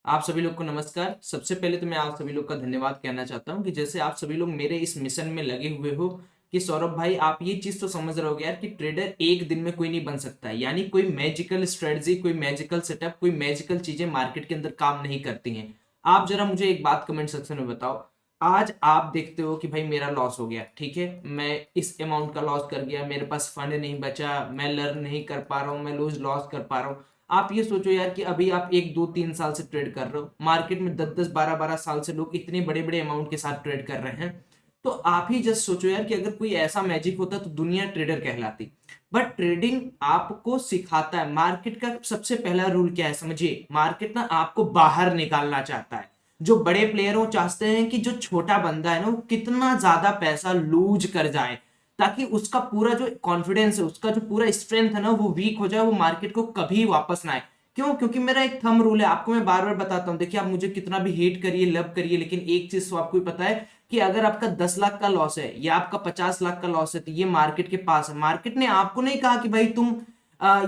आप सभी लोग को नमस्कार। सबसे पहले तो मैं आप सभी लोग का धन्यवाद कहना चाहता हूं कि जैसे आप सभी लोग मेरे इस मिशन में लगे हुए हो कि सौरभ भाई आप ये चीज तो समझ रहे हो यार कि ट्रेडर एक दिन में कोई नहीं बन सकता है। यानी कोई मैजिकल स्ट्रेटजी, कोई मैजिकल सेटअप, कोई मैजिकल चीजें मार्केट के अंदर काम नहीं करती हैं। आप जरा मुझे एक बात कमेंट सेक्शन में बताओ। आज आप देखते हो कि भाई मेरा लॉस हो गया, ठीक है, मैं इस अमाउंट का लॉस कर गया, मेरे पास फंड नहीं बचा, मैं लर्न नहीं कर पा रहा हूँ, मैं लूज लॉस कर पा रहा हूँ। आप ये सोचो यार कि अभी आप 1 2 3 साल से ट्रेड कर रहे हो, मार्केट में 10 10 12 12 साल से लोग इतने बड़े बड़े अमाउंट के साथ ट्रेड कर रहे हैं। तो आप ही जस्ट सोचो यार कि अगर कोई ऐसा मैजिक होता तो दुनिया ट्रेडर कहलाती। बट ट्रेडिंग आपको सिखाता है। मार्केट का सबसे पहला रूल क्या है समझिए, मार्केट ना आपको बाहर निकालना चाहता है। जो बड़े प्लेयर हो चाहते हैं कि जो छोटा बंदा है ना वो कितना ज्यादा पैसा लूज कर जाए, ताकि उसका पूरा जो कॉन्फिडेंस है, उसका जो पूरा स्ट्रेंथ है ना वो वीक हो जाए, वो मार्केट को कभी वापस ना आए। क्यों? क्योंकि मेरा एक थंब रूल है, आपको मैं बार बार बताता हूं। देखिए आप मुझे कितना भी हेट करिए, लव करिए, लेकिन एक चीज तो आपको भी पता है कि अगर आपका 10 लाख का लॉस है या आपका 50 लाख का लॉस है तो ये मार्केट के पास है। मार्केट ने आपको नहीं कहा कि भाई तुम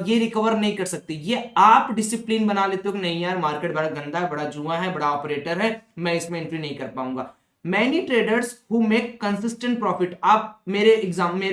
ये रिकवर नहीं कर सकते। ये आप डिसिप्लिन बना लेते हो कि नहीं यार मार्केट बड़ा गंदा है, बड़ा जुआ है, बड़ा ऑपरेटर है, मैं इसमें एंट्री नहीं कर पाऊंगा। Many traders who make consistent profit. आप मेरे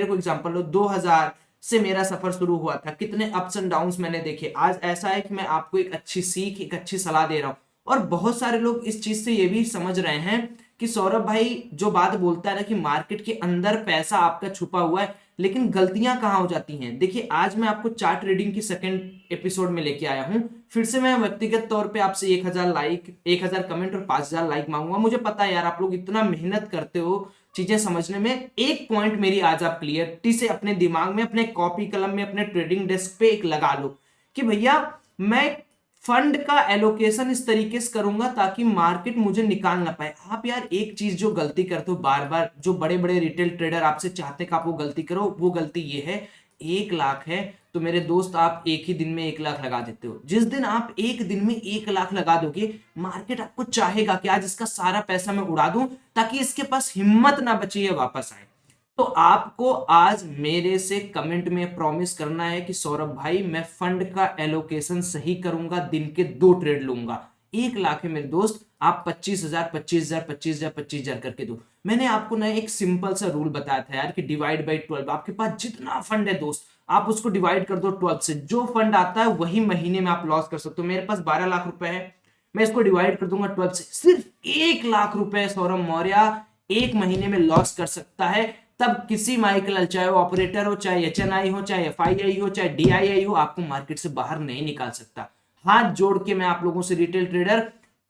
को एग्जांपल लो, 2000 से मेरा सफर शुरू हुआ था, कितने अप्स एंड डाउन्स मैंने देखे। आज ऐसा है कि मैं आपको एक अच्छी सीख, एक अच्छी सलाह दे रहा हूं। और बहुत सारे लोग इस चीज से ये भी समझ रहे हैं कि सौरभ भाई जो बात बोलता है ना कि मार्केट के अंदर पैसा आपका छुपा हुआ है, लेकिन गलतियां कहां हो जाती हैं। देखिए आज मैं आपको चार्ट रीडिंग की सेकंड एपिसोड में लेके आया हूं। फिर से मैं व्यक्तिगत तौर पे आपसे 1000 लाइक, 1000 कमेंट और 5000 लाइक मांगूंगा। मुझे पता है यार आप लोग इतना मेहनत करते हो चीजें समझने में। एक पॉइंट मेरी आज आप क्लियरिटी से अपने दिमाग में, अपने कॉपी कलम में, अपने ट्रेडिंग डेस्क पे एक लगा लो कि भैया मैं फंड का एलोकेशन इस तरीके से करूंगा ताकि मार्केट मुझे निकाल ना पाए। आप यार एक चीज जो गलती करते हो बार बार, जो बड़े बड़े रिटेल ट्रेडर आपसे चाहते हैं कि आप वो गलती करो, वो गलती ये है। 1 लाख है तो मेरे दोस्त आप एक ही दिन में 1 लाख लगा देते हो। जिस दिन आप एक दिन में 1 लाख लगा दोगे, मार्केट आपको चाहेगा कि आज इसका सारा पैसा मैं उड़ा दूं ताकि इसके पास हिम्मत ना बची है वापस आए। तो आपको आज मेरे से कमेंट में प्रॉमिस करना है कि सौरभ भाई मैं फंड का एलोकेशन सही करूंगा, दिन के 2 ट्रेड लूंगा। 1 लाख है मेरे दोस्त, आप 25,000 25,000 25,000 25,000 करके दो। मैंने आपको ना एक सिंपल सा रूल बताया था यार कि डिवाइड बाई 12। आपके पास जितना फंड है दोस्त, आप उसको डिवाइड कर दो 12 से। जो फंड आता है वही महीने में आप लॉस कर सकते हो। मेरे पास 12 लाख रुपए है, मैं इसको डिवाइड कर दूंगा 12 से। सिर्फ 1 लाख रुपए सौरभ मौर्य एक महीने में लॉस कर सकता है। तब किसी माइकल, चाहे वो ऑपरेटर हो, चाहे एचएनआई हो, चाहे एफआईआई हो, चाहे डीआईआई हो, आपको मार्केट से बाहर नहीं निकाल सकता। हाथ जोड़ के मैं आप लोगों से, रिटेल ट्रेडर,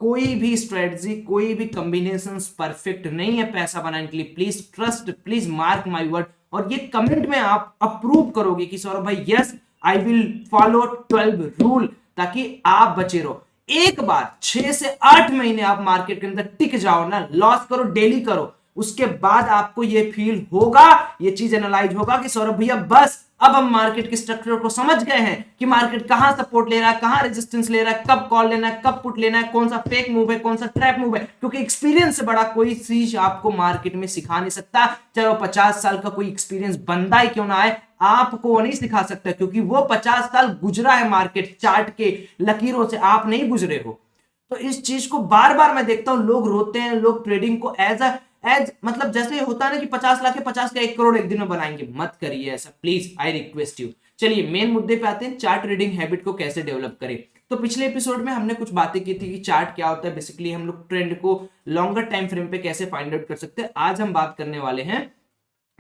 कोई भी स्ट्रेटजी, कोई भी कॉम्बिनेशन परफेक्ट नहीं है पैसा बनाने के लिए। Please trust, please mark my word. और ये कमेंट में आप अप्रूव करोगे कि सौरभ भाई yes I will follow 12 rule, ताकि आप बचे रहो। एक बार 6 से 8 महीने आप मार्केट के अंदर टिक जाओ ना, लॉस करो, डेली करो, उसके बाद आपको ये फील होगा, ये चीज एनालाइज होगा कि सौरभ भैया बस अब हम मार्केट के स्ट्रक्चर को समझ गए हैं कि मार्केट कहां सपोर्ट ले रहा है, कहां रेजिस्टेंस ले रहा है, कब कॉल लेना है, कब पुट लेना है, कौन सा फेक मूव है, कौन सा ट्रैप मूव है। क्योंकि एक्सपीरियंस से बड़ा कोई चीज आपको मार्केट में सिखा नहीं सकता। चाहे वो 50 साल का कोई एक्सपीरियंस बंदा ही क्यों ना आए, आपको वो नहीं सिखा सकता, क्योंकि वो 50 साल गुजरा है मार्केट चार्ट के लकीरों से, आप नहीं गुजरे हो। तो इस चीज को बार बार मैं देखता हूं, लोग रोते हैं, लोग ट्रेडिंग को एज मतलब जैसे होता है ना कि 50 लाख है, 50 का 1 करोड़ एक दिन में बनाएंगे। मत करिए ऐसा प्लीज, आई रिक्वेस्ट यू। चलिए मेन मुद्दे पे आते हैं, चार्ट रीडिंग हैबिट को कैसे डेवलप करें। तो पिछले एपिसोड में हमने कुछ बातें की थी कि चार्ट क्या होता है, बेसिकली हम लोग ट्रेंड को लॉन्गर टाइम फ्रेम पे कैसे फाइंड आउट कर सकते हैं। आज हम बात करने वाले हैं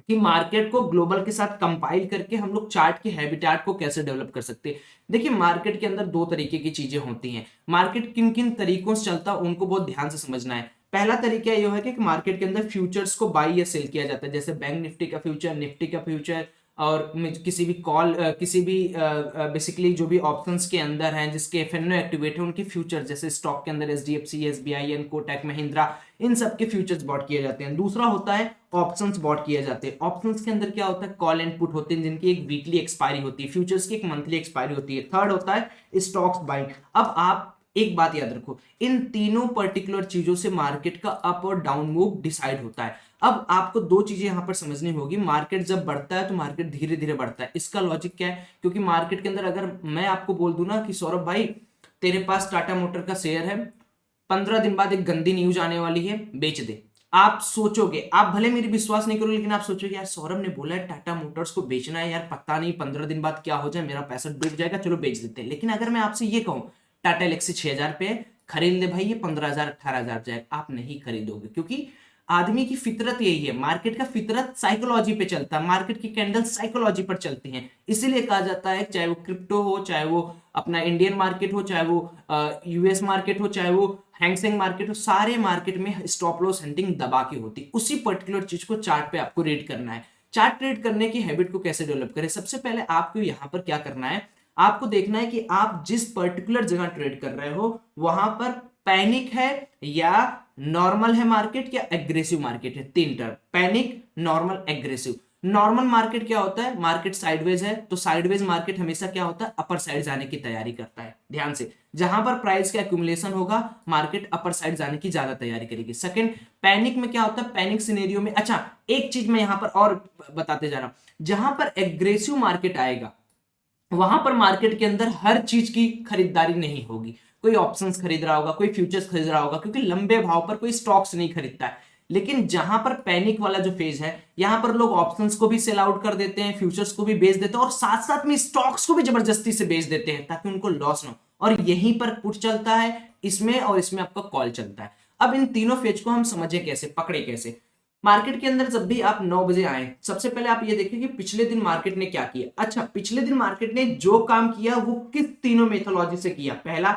कि मार्केट को ग्लोबल के साथ कंपाइल करके हम लोग चार्ट के हैबिटेट को कैसे डेवलप कर सकते हैं। देखिए मार्केट के अंदर 2 तरीके की चीजें होती हैं। मार्केट किन किन तरीकों से चलता है उनको बहुत ध्यान से समझना है। पहला तरीका यह है कि मार्केट के अंदर फ्यूचर्स को बाई या सेल किया जाता है, जैसे बैंक निफ्टी का फ्यूचर, निफ्टी का फ्यूचर, और किसी भी कॉल, किसी भी बेसिकली जो भी ऑप्शंस के अंदर हैं जिसके एफएनओ एक्टिवेट है उनके फ्यूचर, जैसे स्टॉक के अंदर HDFC, SBI and Kotak Mahindra, इन सब के फ्यूचर्स बॉट किए जाते हैं। दूसरा होता है ऑप्शंस बॉट किए जाते हैं। ऑप्शंस के अंदर क्या होता है, कॉल एंड पुट होते हैं जिनकी एक वीकली एक्सपायरी होती है, फ्यूचर्स की एक मंथली एक्सपायरी होती है। थर्ड होता है स्टॉक्स बाइंग। अब आप एक बात याद रखो, इन तीनों पर्टिकुलर चीजों से मार्केट का अप और डाउन मूव डिसाइड होता है। अब आपको 2 चीजें यहां पर समझनी होगी। मार्केट जब बढ़ता है तो मार्केट धीरे धीरे बढ़ता है। इसका लॉजिक क्या है, क्योंकि मार्केट के अंदर अगर मैं आपको बोल दूं ना कि सौरभ भाई तेरे पास टाटा मोटर का शेयर है 15 दिन बाद एक गंदी न्यूज आने वाली है, बेच दे। आप सोचोगे, आप भले मेरी विश्वास नहीं करोगे, लेकिन आप सोचोगे यार सौरभ ने बोला है टाटा मोटर्स को बेचना है, यार पता नहीं 15 दिन बाद क्या हो जाए, मेरा पैसा डूब जाएगा, चलो बेच देते हैं। लेकिन अगर मैं आपसे ये कहूं टाटा एलेक्सी 6,000 पे खरीद ले भाई, ये 15,000 18,000 जाएगा, आप नहीं खरीदोगे, क्योंकि आदमी की फितरत यही है, मार्केट का फितरत साइकोलॉजी पे चलता है, मार्केट की कैंडल साइकोलॉजी पर चलती हैं। इसीलिए कहा जाता है चाहे वो क्रिप्टो हो, चाहे वो अपना इंडियन मार्केट हो, चाहे वो यूएस मार्केट हो, चाहे वो हैंगसेंग मार्केट हो, सारे मार्केट में स्टॉप लॉस हंटिंग दबा के होती। उसी पर्टिकुलर चीज को चार्ट पे आपको रीड करना है। चार्ट ट्रेड करने की हैबिट को कैसे डेवलप करें, सबसे पहले आपको यहाँ पर क्या करना है, आपको देखना है कि आप जिस पर्टिकुलर जगह ट्रेड कर रहे हो वहां पर पैनिक है या नॉर्मल है मार्केट, या एग्रेसिव मार्केट है। 3 term, panic, normal, aggressive. Normal market क्या होता है, मार्केट साइडवेज है, तो साइडवेज मार्केट हमेशा क्या होता है, अपर साइड जाने की तैयारी करता है। ध्यान से, जहां पर प्राइस का एक्यूमुलेशन होगा मार्केट अपर साइड जाने की ज्यादा तैयारी करेगी। सेकंड, पैनिक में क्या होता है, पैनिक सिनेरियो में, अच्छा एक चीज मैं यहां पर और बताते जा रहा हूं, जहां पर एग्रेसिव मार्केट आएगा वहां पर मार्केट के अंदर हर चीज की खरीदारी नहीं होगी। कोई ऑप्शंस खरीद रहा होगा, कोई फ्यूचर्स खरीद रहा होगा, क्योंकि लंबे भाव पर कोई स्टॉक्स नहीं खरीदता है। लेकिन जहां पर पैनिक वाला जो फेज है, यहां पर लोग ऑप्शंस को भी सेल आउट कर देते हैं, फ्यूचर्स को भी बेच देते हैं, और साथ साथ में स्टॉक्स को भी जबरदस्ती से बेच देते हैं ताकि उनको लॉस ना हो। और यहीं पर पुट चलता है इसमें, और इसमें आपका कॉल चलता है। अब इन तीनों फेज को हम समझे कैसे, पकड़े कैसे। मार्केट के अंदर जब भी आप 9 बजे आए, सबसे पहले आप ये देखिए कि पिछले दिन मार्केट ने क्या किया। अच्छा, पिछले दिन मार्केट ने जो काम किया वो किस तीनों मेथोलॉजी से किया, पहला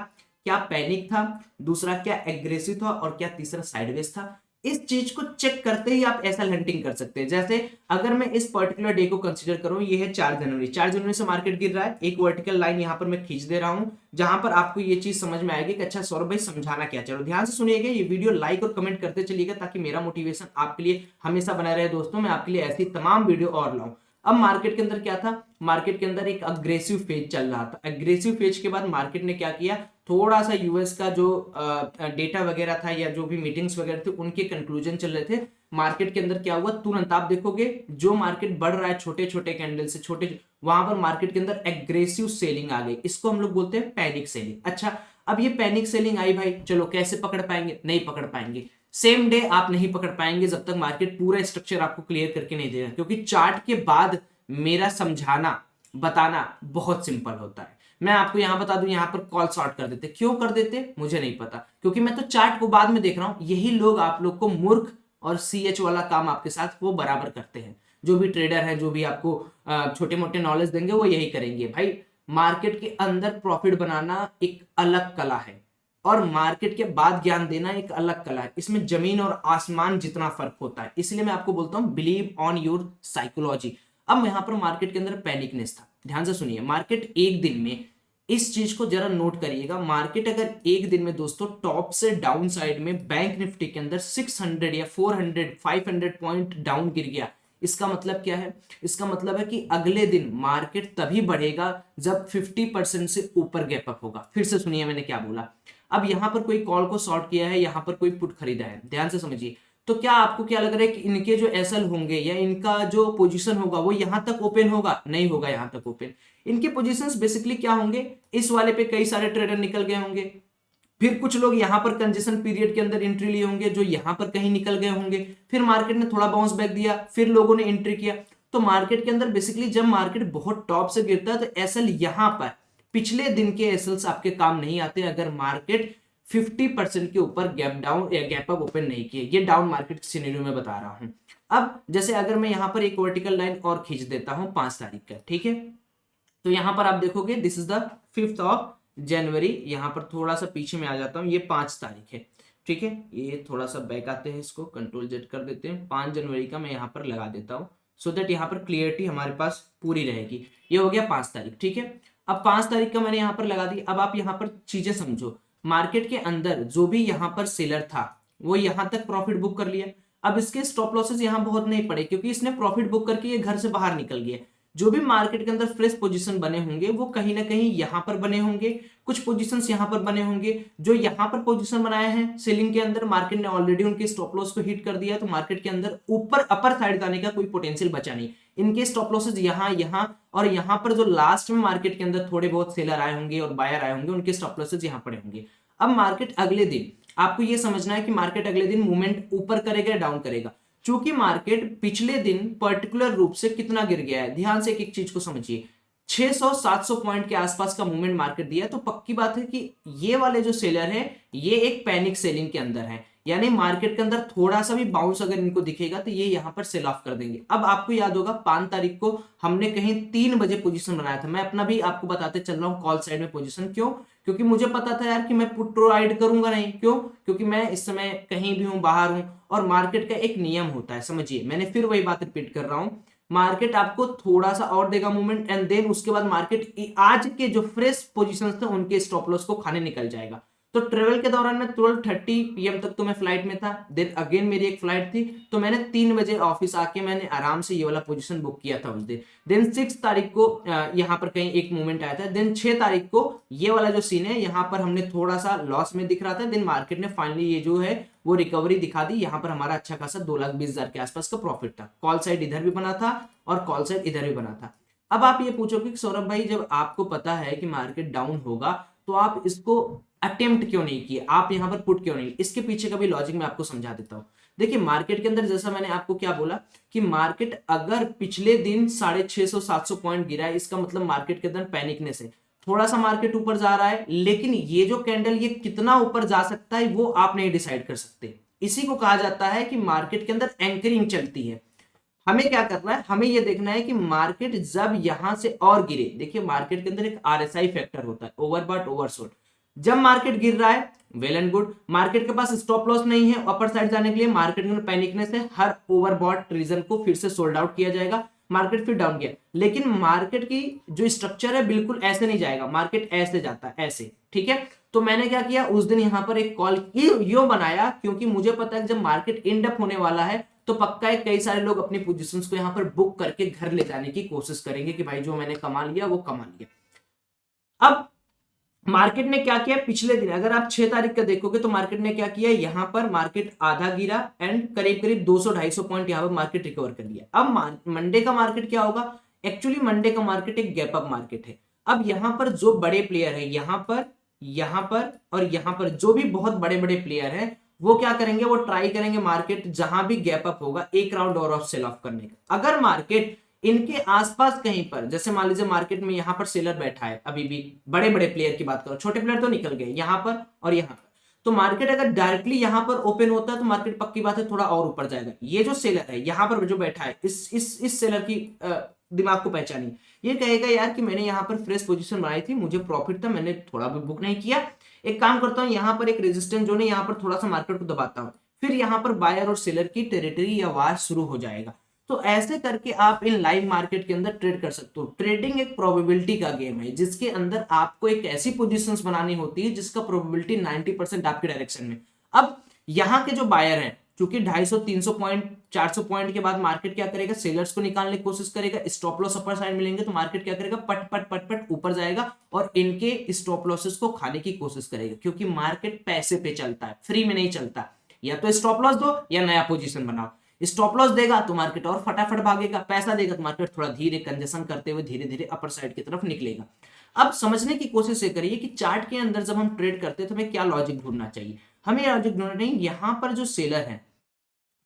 क्या पैनिक था, दूसरा क्या एग्रेसिव था, और क्या तीसरा साइडवेज था। इस चीज को चेक करते ही आप एसएल हंटिंग कर सकते हैं। जैसे अगर मैं इस पर्टिकुलर डे को कंसीडर करूं, ये है 4 जनवरी, 4 जनवरी से मार्केट गिर रहा है, एक वर्टिकल लाइन यहां पर मैं खींच दे रहा हूं, जहां पर आपको ये चीज समझ में आएगी कि अच्छा सौरभ भाई समझाना क्या। चलो ध्यान से सुनिएगा, ये वीडियो लाइक और कमेंट करते चलिएगा ताकि मेरा मोटिवेशन आपके लिए हमेशा बना रहे। दोस्तों, मैं आपके लिए ऐसी तमाम वीडियो और लाऊं। अब मार्केट के अंदर क्या था, मार्केट के अंदर एक अग्रेसिव फेज चल रहा था। अग्रेसिव फेज के बाद मार्केट ने क्या किया, थोड़ा सा यूएस का जो डेटा वगैरह था या जो भी मीटिंग्स वगैरह थे उनके कंक्लूजन चल रहे थे। मार्केट के अंदर क्या हुआ, तुरंत आप देखोगे जो मार्केट बढ़ रहा है छोटे छोटे कैंडल से, छोटे, वहां पर मार्केट के अंदर एग्रेसिव सेलिंग आ गई। इसको हम लोग बोलते हैं पैनिक सेलिंग। अच्छा, अब ये पैनिक सेलिंग आई भाई, चलो कैसे पकड़ पाएंगे, नहीं पकड़ पाएंगे। सेम डे आप नहीं पकड़ पाएंगे जब तक मार्केट पूरा स्ट्रक्चर आपको क्लियर करके नहीं देगा, क्योंकि चार्ट के बाद मेरा समझाना बताना बहुत सिंपल होता है। मैं आपको यहां बता दूं, यहां पर कॉल शॉर्ट कर देते, क्यों कर देते मुझे नहीं पता, क्योंकि मैं तो चार्ट को बाद में देख रहा हूं। यही लोग आप लोग को मूर्ख और सीएच वाला काम आपके साथ वो बराबर करते हैं। जो भी ट्रेडर है, जो भी आपको छोटे मोटे नॉलेज देंगे वो यही करेंगे। भाई मार्केट के अंदर प्रॉफिट बनाना एक अलग कला है, और मार्केट के बाद ज्ञान देना एक अलग कला है। इसमें जमीन और आसमान जितना फर्क होता है। इसलिए मैं आपको बोलता हूं बिलीव ऑन योर साइकोलॉजी। अब यहां पर मार्केट के अंदर पैनिकनेस था। ध्यान से सुनिए, मार्केट एक दिन में, इस चीज को जरा नोट करिएगा, मार्केट अगर एक दिन में दोस्तों टॉप से डाउन साइड में बैंक निफ्टी के अंदर 600 या 400 500 पॉइंट डाउन गिर गया, इसका मतलब क्या है, इसका मतलब है कि अगले दिन मार्केट तभी बढ़ेगा जब 50% से ऊपर गैप अप होगा। फिर से सुनिए मैंने क्या बोला। अब यहां पर कोई कॉल को शॉर्ट किया है, यहां पर कोई पुट खरीदा है, ध्यान से समझिए। तो क्या आपको क्या लग रहा है कि इनके जो एसएल होंगे या इनका जो पोजीशन होगा वो यहां तक ओपन होगा, नहीं होगा यहां तक ओपन। इनके पोजीशंस बेसिकली क्या होंगे, इस वाले पे कई सारे ट्रेडर निकल गए होंगे, फिर कुछ लोग यहां पर कंजेशन पीरियड के अंदर एंट्री लिए होंगे जो यहां पर कहीं निकल गए होंगे, फिर मार्केट ने थोड़ा बाउंस बैक दिया, फिर लोगों ने एंट्री किया। तो मार्केट के अंदर बेसिकली जब मार्केट बहुत टॉप से गिरता है तो एसएल यहां पर, पिछले दिन के एसएल्स आपके काम नहीं आते अगर मार्केट 50% के ऊपर गैप डाउन या गैप अप ओपन नहीं किए। ये डाउन मार्केट सिनेरियो में बता रहा हूं। अब जैसे अगर मैं यहां पर एक वर्टिकल लाइन और खींच देता हूं 5 तारीख का, ठीक है, तो यहां पर आप देखोगे this is the 5th of January. यहां पर थोड़ा सा पीछे में आ जाता हूं, ये 5 तारीख है, ठीक है। ये थोड़ा सा बैक आते हैं, इसको कंट्रोल जेड कर देते हैं। 5 जनवरी का मैं यहां पर लगा देता हूं सो दैट यहां पर क्लियरिटी हमारे पास पूरी रहेगी। ये हो गया 5 तारीख, ठीक है। अब 5 तारीख का मैंने यहां पर लगा दी। अब आप यहां पर चीजें समझो, मार्केट के अंदर जो भी यहां पर सेलर था वो यहां तक प्रॉफिट बुक कर लिया। अब इसके स्टॉप लॉसेस यहां बहुत नहीं पड़े क्योंकि इसने प्रॉफिट बुक करके ये घर से बाहर निकल गया। जो भी मार्केट के अंदर फ्रेश पोजीशन बने होंगे वो कहीं ना कहीं यहां पर बने होंगे, कुछ पोजीशंस यहां पर बने होंगे। जो यहां पर पोजीशन बनाए हैं सेलिंग के अंदर, मार्केट ने ऑलरेडी उनके स्टॉप लॉस को हिट कर दिया, तो मार्केट के अंदर ऊपर अपर साइड जाने का कोई पोटेंशियल बचा नहीं। इनके स्टॉप लॉसेस यहां, यहां और यहां पर जो लास्ट में मार्केट के अंदर थोड़े बहुत सेलर आए होंगे और बायर आए होंगे, उनके स्टॉप लॉसेस यहां पड़े होंगे। अब मार्केट अगले दिन आपको ये समझना है कि मार्केट अगले दिन मूवमेंट ऊपर करेगा या डाउन करेगा। चूंकि मार्केट पिछले दिन पर्टिकुलर रूप से कितना गिर गया है, ध्यान से एक एक चीज को समझिए, 600-700 पॉइंट के आसपास का मूवमेंट मार्केट दिया है, तो पक्की बात है कि ये वाले जो सेलर हैं ये एक पैनिक सेलिंग के अंदर है, यानी मार्केट के अंदर थोड़ा सा भी बाउंस अगर इनको दिखेगा तो ये यहां पर सेल ऑफ कर देंगे। अब आपको याद होगा 5 तारीख को हमने कहीं 3 बजे पोजीशन बनाया था, मैं अपना भी आपको बताते चल रहा हूं कॉल साइड में पोजीशन। क्यों? क्योंकि मुझे पता था यार कि मैं पुट प्रोवाइड करूंगा नहीं। क्यों? क्योंकि मैं इस समय कहीं भी हूं, बाहर हूं, और मार्केट का एक नियम होता है, समझिए, मैंने फिर वही बात रिपीट कर रहा हूं, मार्केट आपको थोड़ा सा और देगा मूवमेंट एंड देन उसके बाद मार्केट आज के जो फ्रेश पोजीशंस थे उनके स्टॉप लॉस को खाने निकल जाएगा। तो ट्रेवल के दौरान मैं 12:30 PM तक तो मैं फ्लाइट में था, देन अगेन मेरी एक फ्लाइट थी, तो मैंने 3 बजे ऑफिस आके मैंने आराम से ये वाला पोजीशन बुक किया था उस दिन। देन 6 तारीख को यहाँ पर कहीं एक मूवमेंट आया था, देन 6 तारीख को ये वाला जो सीन है यहाँ पर हमने थोड़ा सा लॉस में दिख रहा था, देन मार्केट ने फाइनली ये जो है वो रिकवरी दिखा दी, यहाँ पर हमारा अच्छा खासा 2,20,000 के आसपास का प्रॉफिट था। कॉल साइड इधर भी बना था और कॉल साइड इधर भी बना था। अब आप ये पूछोगे कि सौरभ भाई जब आपको पता है कि मार्केट डाउन होगा तो आप इसको अटेम्प्ट क्यों नहीं किए, आप यहां पर पुट क्यों नहीं? इसके पीछे का भी लॉजिक मैं आपको समझा देता हूं। देखिए मार्केट के अंदर जैसा मैंने आपको क्या बोला कि मार्केट अगर पिछले दिन 650-700 पॉइंट गिरा है, इसका मतलब मार्केट के अंदर पैनिकनेस है, थोड़ा सा मार्केट ऊपर जा रहा है, लेकिन ये जो कैंडल ये कितना ऊपर जा सकता है वो आप नहीं डिसाइड कर सकते। इसी को कहा जाता है कि मार्केट के अंदर एंकरिंग चलती है। हमें क्या करना है, हमें यह देखना है कि मार्केट जब यहां से और गिरे, देखिए मार्केट के अंदर एक RSI फैक्टर होता है, ओवरबॉट ओवरसोल्ड। जब मार्केट गिर रहा है वेल एंड गुड, मार्केट के पास स्टॉप लॉस नहीं है अपर साइड जाने के लिए, मार्केट में पैनिकनेस है, हर ओवरबॉट रीजन को फिर से सोल्ड आउट किया जाएगा, मार्केट फिर डाउन गया। लेकिन मार्केट की जो स्ट्रक्चर है बिल्कुल ऐसे नहीं जाएगा, मार्केट ऐसे जाता है, ऐसे, ठीक है। तो मैंने क्या किया उस दिन यहां पर एक कॉल यो बनाया, क्योंकि मुझे पता है जब मार्केट एंड अप होने वाला है तो पक्का है कई सारे लोग अपनी पोजीशंस को यहां पर बुक करके घर ले जाने की कोशिश करेंगे कि भाई जो मैंने कमा लिया वो कमा लिया। अब मार्केट ने क्या किया पिछले दिन, अगर आप 6 तारीख का देखोगे तो मार्केट ने क्या किया, यहां पर मार्केट आधा गिरा एंड करीब करीब 200-250 पॉइंट यहां पर मार्केट रिकवर कर लिया। अब मंडे का मार्केट क्या होगा, एक्चुअली मंडे का मार्केट एक गैप अप मार्केट है। अब यहां पर जो बड़े प्लेयर है, यहां पर और यहां पर जो भी बहुत बड़े बड़े प्लेयर हैं वो क्या करेंगे, वो ट्राई करेंगे मार्केट जहां भी गैप अप होगा एक राउंड और ऑफ सेल ऑफ करने का। अगर मार्केट इनके आसपास कहीं पर, जैसे मान लीजिए मार्केट में यहां पर सेलर बैठा है, अभी भी बड़े बड़े प्लेयर की बात करो, छोटे प्लेयर तो निकल गए यहां पर और यहां पर, तो मार्केट अगर डायरेक्टली यहां पर ओपन होता है तो मार्केट पक्की बात है थोड़ा और ऊपर जाएगा। ये जो सेलर है यहां पर जो बैठा है, इस सेलर की दिमाग को पहचानिए, ये कहेगा यार कि मैंने यहां पर फ्रेश पोजीशन बनाई थी, मुझे प्रॉफिट था, मैंने थोड़ा भी बुक नहीं किया, एक काम करता हूं यहां पर एक रेजिस्टेंस जोन है, यहां पर थोड़ा सा मार्केट को दबाता हूं, फिर यहां पर बायर और सेलर की टेरिटरी या वार शुरू हो जाएगा। तो ऐसे करके आप इन लाइव मार्केट के अंदर ट्रेड कर सकते हो। ट्रेडिंग एक प्रोबेबिलिटी का गेम है जिसके अंदर आपको एक ऐसी पोजीशंस बनानी होती है जिसका प्रोबेबिलिटी 90% आपके डायरेक्शन में। अब यहाँ के जो बायर हैं, क्योंकि 250-300 पॉइंट 400 पॉइंट के बाद मार्केट क्या करेगा, सेलर्स को निकालने की कोशिश करेगा, स्टॉप लॉस अपर साइड मिलेंगे तो मार्केट क्या करेगा, पट पट पट पट ऊपर जाएगा और इनके स्टॉप लॉसेस को खाने की कोशिश करेगा, क्योंकि मार्केट पैसे पे चलता है, फ्री में नहीं चलता। या तो स्टॉप लॉस दो या नया पोजीशन बनाओ। स्टॉप लॉस देगा तो मार्केट और फटाफट भागेगा, पैसा देगा तो मार्केट थोड़ा धीरे कंजेशन करते हुए धीरे धीरे अपर साइड की तरफ निकलेगा। अब समझने की कोशिश ये करिए कि चार्ट के अंदर जब हम ट्रेड करते हैं तो हमें क्या लॉजिक ढूंढना चाहिए। हमें लॉजिक ढूंढना नहीं, यहां पर जो सेलर है,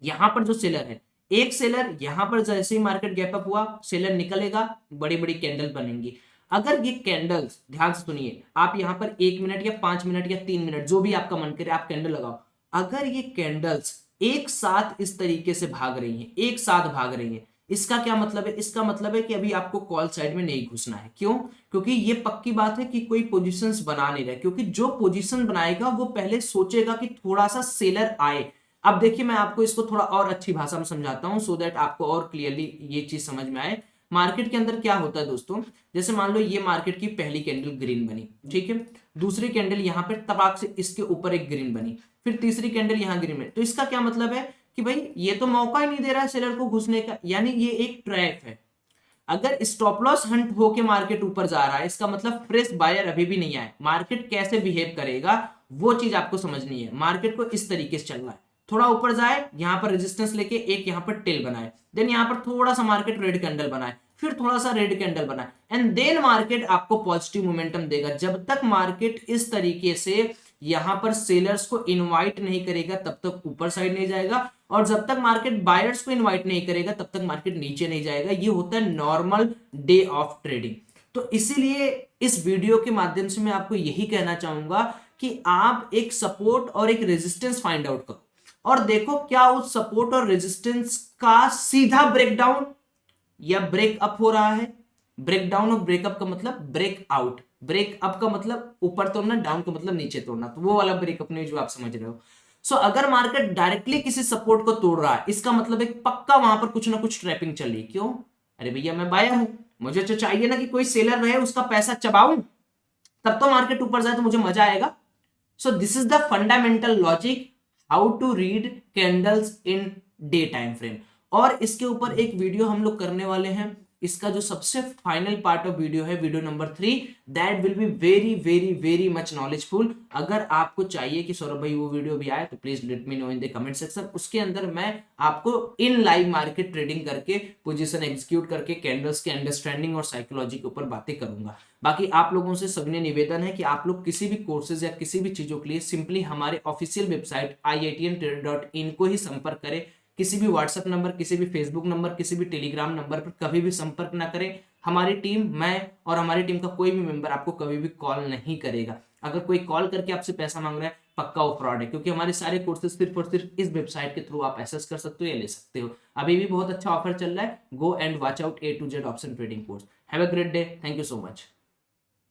यहां पर जो सेलर है, एक सेलर यहां पर जैसे ही मार्केट गैप अप हुआ सेलर निकलेगा, बड़ी बड़ी कैंडल बनेंगी। अगर ये कैंडल्स, ध्यान से सुनिए, आप यहां पर 1 मिनट या 5 मिनट या 3 मिनट जो भी आपका मन करे आप कैंडल लगाओ, अगर ये कैंडल्स एक साथ इस तरीके से भाग रही हैं, एक साथ भाग रही हैं, इसका क्या मतलब है, इसका मतलब है कि अभी आपको कॉल साइड में नहीं घुसना है। क्यों? क्योंकि ये पक्की बात है कि कोई पोजीशंस बना नहीं रहा, क्योंकि जो पोजीशन बनाएगा वो पहले सोचेगा कि थोड़ा सा सेलर आए। अब देखिए मैं आपको इसको थोड़ा और अच्छी भाषा में समझाता हूं सो दैट आपको और क्लियरली ये चीज समझ में आए। मार्केट के अंदर क्या होता है दोस्तों, जैसे मान लो ये मार्केट की पहली कैंडल ग्रीन बनी, ठीक है, दूसरी कैंडल यहां पर तबाक से इसके ऊपर एक ग्रीन बनी, फिर तीसरी कैंडल यहां ग्रीन बनी, तो इसका क्या मतलब है कि भाई ये तो मौका ही नहीं दे रहा है सेलर को घुसने का, यानी ये एक ट्रैप है। अगर स्टॉप लॉस हंट होके मार्केट ऊपर जा रहा है इसका मतलब फ्रेश बायर अभी भी नहीं आए। मार्केट कैसे बिहेव करेगा वो चीज आपको समझनी है। मार्केट को इस तरीके से चलना है, थोड़ा ऊपर जाए, यहां पर रेजिस्टेंस लेके एक यहां पर टेल बनाए, देन यहां पर थोड़ा सा मार्केट रेड कैंडल बनाए, फिर थोड़ा सा रेड कैंडल बनाए, एंड देन मार्केट आपको पॉजिटिव मोमेंटम देगा। जब तक मार्केट इस तरीके से यहाँ पर सेलर्स को इनवाइट नहीं करेगा तब तक ऊपर साइड नहीं जाएगा, और जब तक मार्केट बायर्स को इनवाइट नहीं करेगा तब तक मार्केट नीचे नहीं जाएगा। ये होता है नॉर्मल डे ऑफ ट्रेडिंग। तो इसीलिए इस वीडियो के माध्यम से मैं आपको यही कहना चाहूंगा कि आप एक सपोर्ट और एक रेजिस्टेंस फाइंड आउट करो और देखो क्या उस सपोर्ट और रेजिस्टेंस का सीधा ब्रेकडाउन या ब्रेकअप हो रहा है। ब्रेकडाउन और ब्रेकअप का मतलब ब्रेकआउट, ब्रेकअप का मतलब ऊपर तोड़ना, डाउन का मतलब नीचे तोड़ना, तो वो वाला ब्रेकअप नहीं जो आप समझ रहे हो। सो अगर मार्केट डायरेक्टली किसी सपोर्ट को तोड़ रहा है इसका मतलब एक पक्का वहां पर कुछ ना कुछ ट्रैपिंग चल रही। क्यों? अरे भैया मैं बायर हूं, मुझे तो चाहिए ना कि कोई सेलर रहे उसका पैसा चबाऊं, तब तो मार्केट ऊपर जाए तो मुझे मजा आएगा। So this is the fundamental logic how to read candles in day time frame. और इसके ऊपर एक वीडियो हम लोग करने वाले हैं, इसका जो सबसे फाइनल पार्ट ऑफ वीडियो है, video number 3, that will be very very very much knowledgeful. अगर आपको चाहिए कि सौरभ भाई वो वीडियो भी आए तो please let me know in the comment section. उसके अंदर मैं आपको इन लाइव मार्केट ट्रेडिंग करके, पोजीशन एग्जीक्यूट करके, कैंडल्स के अंडरस्टैंडिंग और साइकोलॉजी के ऊपर बातें करूंगा। बाकी आप लोगों से सविनय निवेदन है कि आप लोग किसी भी कोर्सेज या किसी भी चीजों के लिए सिंपली हमारे ऑफिशियल वेबसाइट iitntrader.in को ही संपर्क करें। किसी भी व्हाट्सएप नंबर, किसी भी फेसबुक नंबर, किसी भी टेलीग्राम नंबर पर कभी भी संपर्क ना करें। हमारी टीम, मैं और हमारी टीम का कोई भी मेंबर आपको कभी भी कॉल नहीं करेगा। अगर कोई कॉल करके आपसे पैसा मांग रहा है पक्का वो फ्रॉड है, क्योंकि हमारे सारे कोर्सेज सिर्फ और सिर्फ इस वेबसाइट के थ्रू आप एक्सेस कर सकते हो या ले सकते हो। अभी भी बहुत अच्छा ऑफर चल रहा है, go and watch out A to Z option trading course. Have a great day, thank you so much.